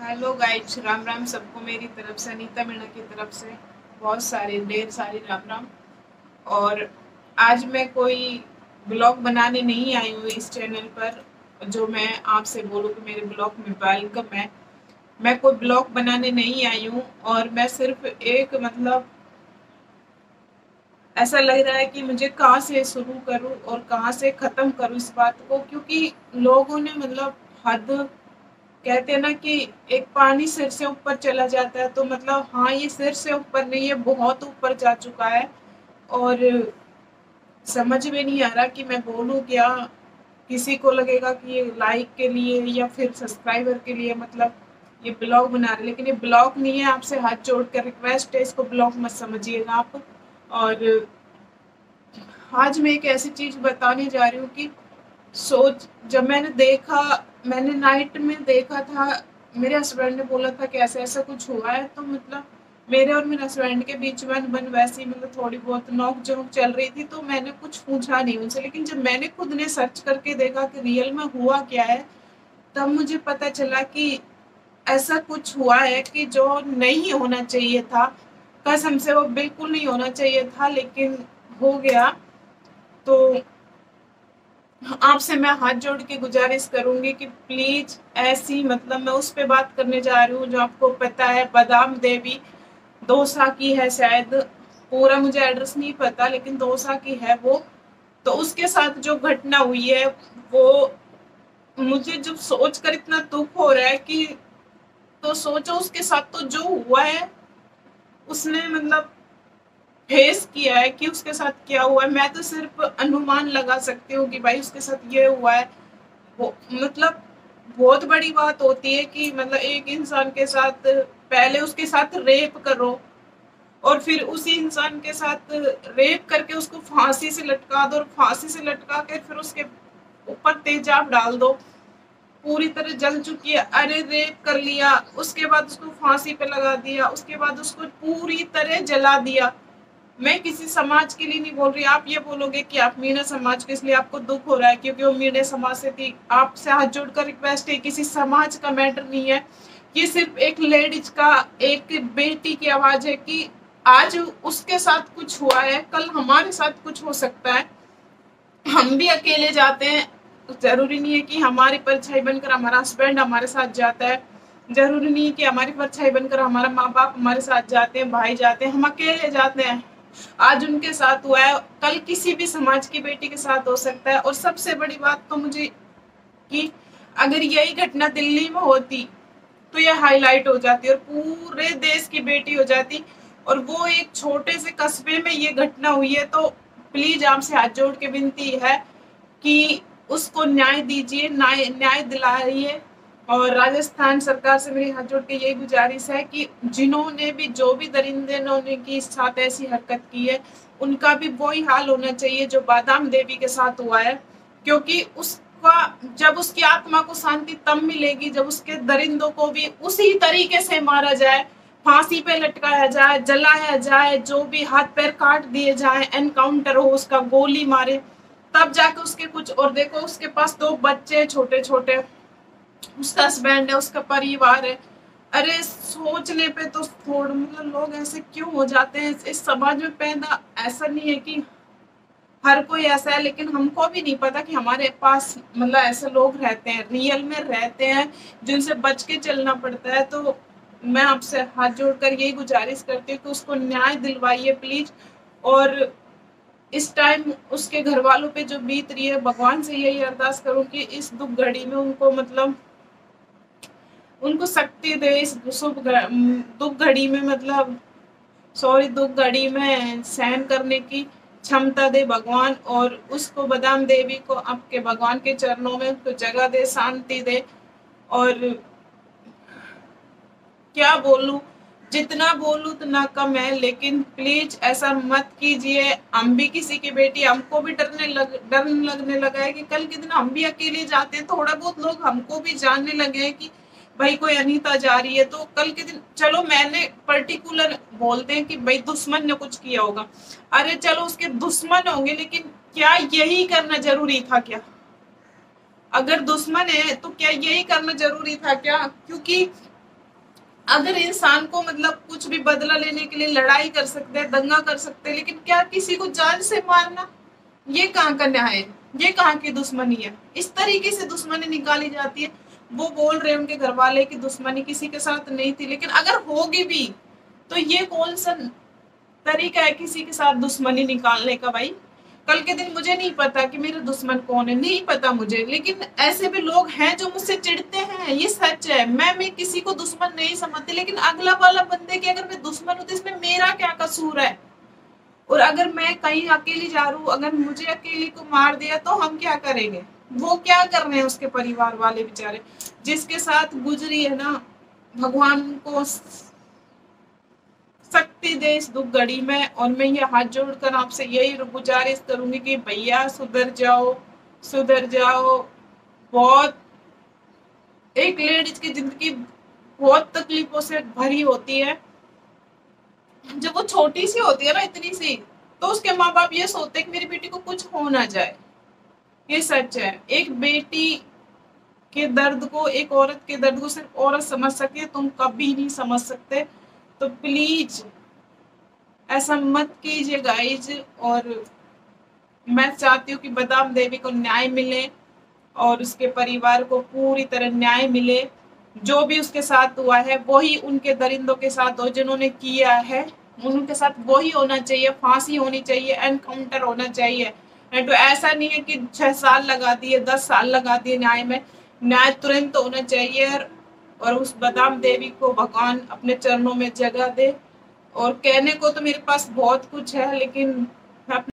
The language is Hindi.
हेलो गाइज, राम राम सबको मेरी तरफ से, अनीता मीणा की तरफ से बहुत सारे ढेर सारी राम राम। और आज मैं कोई ब्लॉग बनाने नहीं आई हूँ इस चैनल पर जो मैं आपसे बोलूँ कि मेरे ब्लॉग में वेलकम है। मैं कोई ब्लॉग बनाने नहीं आई हूँ और मैं सिर्फ एक ऐसा लग रहा है कि मुझे कहाँ से शुरू करूँ और कहाँ से ख़त्म करूँ इस बात को, क्योंकि लोगों ने हद कहते हैं ना कि एक पानी सिर से ऊपर चला जाता है, तो हाँ, ये सिर से ऊपर नहीं, ये बहुत ऊपर जा चुका है। और समझ में नहीं आ रहा कि मैं बोलूँ क्या। किसी को लगेगा कि ये लाइक के लिए या फिर सब्सक्राइबर के लिए ये ब्लॉग बना रहे, लेकिन ये ब्लॉग नहीं है। आपसे हाथ जोड़ कर रिक्वेस्ट है, इसको ब्लॉग मत समझिएगा आप। और आज मैं एक ऐसी चीज बताने जा रही हूँ कि सोच जब मैंने नाइट में देखा था। मेरे हस्बैंड ने बोला था कि ऐसा ऐसा कुछ हुआ है, तो मेरे और मेरे हस्बैंड के बीच में बन वैसी थोड़ी बहुत नोक झोंक चल रही थी, तो मैंने कुछ पूछा नहीं उनसे। लेकिन जब मैंने खुद ने सर्च करके देखा कि रियल में हुआ क्या है, तब मुझे पता चला कि ऐसा कुछ हुआ है कि जो नहीं होना चाहिए था। कसम से वो बिल्कुल नहीं होना चाहिए था, लेकिन हो गया। तो आपसे मैं हाथ जोड़ के गुजारिश करूंगी कि प्लीज ऐसी मैं उस पे बात करने जा रही हूँ जो आपको पता है, बादाम देवी दौसा की है शायद। पूरा मुझे एड्रेस नहीं पता, लेकिन दौसा की है वो। तो उसके साथ जो घटना हुई है, वो मुझे जब सोच कर इतना दुख हो रहा है कि तो सोचो उसके साथ तो जो हुआ है, उसने फेस किया है कि उसके साथ क्या हुआ है। मैं तो सिर्फ अनुमान लगा सकती हूँ कि भाई उसके साथ ये हुआ है। वो बहुत बड़ी बात होती है कि एक इंसान के साथ पहले उसके साथ रेप करो और फिर उसी इंसान के साथ रेप करके उसको फांसी से लटका दो, और फांसी से लटका के फिर उसके ऊपर तेजाब डाल दो। पूरी तरह जल चुकी है, अरे रेप कर लिया, उसके बाद उसको फांसी पे लगा दिया, उसके बाद उसको पूरी तरह जला दिया। मैं किसी समाज के लिए नहीं बोल रही। आप ये बोलोगे कि आप मीणा समाज के, इसलिए आपको दुख हो रहा है क्योंकि वो मीणा समाज से थी। आपसे हाथ जोड़कर रिक्वेस्ट है, किसी समाज का मैटर नहीं है। ये सिर्फ एक लेडीज का, एक बेटी की आवाज है कि आज उसके साथ कुछ हुआ है, कल हमारे साथ कुछ हो सकता है। हम भी अकेले जाते हैं, जरूरी नहीं है कि हमारी परछाई बनकर हमारा हस्बैंड हमारे साथ जाता है। जरूरी नहीं है कि हमारी परछाई बनकर हमारा माँ बाप हमारे साथ जाते हैं, भाई जाते हैं, हम अकेले जाते हैं। आज उनके साथ हुआ है, कल किसी भी समाज की बेटी के साथ हो सकता है। और सबसे बड़ी बात तो मुझे कि अगर यही घटना दिल्ली में होती तो यह हाईलाइट हो जाती और पूरे देश की बेटी हो जाती। और वो एक छोटे से कस्बे में ये घटना हुई है, तो प्लीज आपसे हाथ जोड़ के विनती है कि उसको न्याय दीजिए, न्याय दिलाइए। और राजस्थान सरकार से मेरी हाथ जोड़ के यही गुजारिश है कि जिन्होंने भी, जो भी दरिंदे ने की साथ ऐसी हरकत की है, उनका भी वही हाल होना चाहिए जो बादाम देवी के साथ हुआ है। क्योंकि उसका, जब उसकी आत्मा को शांति तब मिलेगी जब उसके दरिंदों को भी उसी तरीके से मारा जाए, फांसी पे लटकाया जाए, जलाया जाए, जो भी हाथ पैर काट दिए जाए, एनकाउंटर हो उसका, गोली मारे, तब जाके उसके कुछ। और देखो उसके पास दो बच्चे छोटे छोटे, उसका हस्बैंड है, उसका परिवार है। अरे सोचने पे तो थोड़ा लोग ऐसे क्यों हो जाते हैं इस समाज में पैदा। ऐसा नहीं है कि हर कोई ऐसा है, लेकिन हमको भी नहीं पता कि हमारे पास ऐसे लोग रहते हैं, रियल में रहते हैं, जिनसे बच के चलना पड़ता है। तो मैं आपसे हाथ जोड़कर यही गुजारिश करती हूँ कि उसको न्याय दिलवाइए प्लीज। और इस टाइम उसके घर वालों पे जो बीत रही है, भगवान से यही अरदास करूं कि इस दुख घड़ी में उनको उनको शक्ति दे। इस दुख घड़ी में सॉरी दुख घड़ी में सहन करने की क्षमता दे भगवान। और उसको, बादाम देवी को, आपके भगवान के चरणों में उसको जगह दे, शांति दे। और क्या बोलूं, जितना बोलूं उतना कम है। लेकिन प्लीज ऐसा मत कीजिए। हम भी किसी की बेटी, हमको भी डर लगने लगा है कि कल के दिन हम भी अकेले जाते हैं, थोड़ा बहुत लोग हमको भी जानने लगे हैं कि भाई कोई अनीता जा रही है, तो कल के दिन चलो मैंने पर्टिकुलर बोलते हैं कि भाई दुश्मन ने कुछ किया होगा। अरे चलो उसके दुश्मन होंगे, लेकिन क्या यही करना जरूरी था क्या? अगर दुश्मन है तो क्या यही करना जरूरी था क्या? क्योंकि अगर इंसान को मतलब कुछ भी बदला लेने के लिए लड़ाई कर सकते हैं, दंगा कर सकते हैं, लेकिन क्या किसी को जान से मारना, ये कहाँ का न्याय है? ये कहाँ की दुश्मनी है? इस तरीके से दुश्मनी निकाली जाती है। वो बोल रहे हैं उनके घर वाले की दुश्मनी किसी के साथ नहीं थी, लेकिन अगर होगी भी तो ये कौन सा तरीका है किसी के साथ दुश्मनी निकालने का? भाई कल के दिन मुझे नहीं पता कि मेरे दुश्मन कौन है, नहीं पता मुझे, लेकिन ऐसे भी लोग हैं जो मुझसे चिढ़ते हैं, ये सच है। मैं किसी को दुश्मन नहीं समझती, लेकिन अगला वाला बंदे की अगर मैं दुश्मन हूँ तो इसमें मेरा क्या कसूर है? और अगर मैं कहीं अकेली जा रही हूँ, अगर मुझे अकेली को मार दिया तो हम क्या करेंगे? वो क्या कर रहे हैं उसके परिवार वाले बेचारे, जिसके साथ गुजरी है ना, भगवान को शक्ति दे इस दुख घड़ी में। और मैं ये हाथ जोड़कर आपसे यही गुजारिश करूंगी कि भैया सुधर जाओ, सुधर जाओ। बहुत एक लेडीज की जिंदगी बहुत तकलीफों से भरी होती है। जब वो छोटी सी होती है ना, इतनी सी, तो उसके माँ बाप ये सोचते हैं कि मेरी बेटी को कुछ हो ना जाए। ये सच है। एक बेटी के दर्द को, एक औरत के दर्द को सिर्फ औरत समझ सकती है, तुम कभी नहीं समझ सकते। तो प्लीज ऐसा मत कीजिए गाइज। और मैं चाहती हूँ कि बादाम देवी को न्याय मिले और उसके परिवार को पूरी तरह न्याय मिले। जो भी उसके साथ हुआ है वही उनके दरिंदों के साथ हो, जिन्होंने किया है उनके साथ वही होना चाहिए। फांसी होनी चाहिए, एनकाउंटर होना चाहिए। नहीं तो ऐसा नहीं है कि 6 साल लगा दिए, 10 साल लगा दिए न्याय में। न्याय तुरंत होना चाहिए। और उस बादाम देवी को भगवान अपने चरणों में जगह दे। और कहने को तो मेरे पास बहुत कुछ है, लेकिन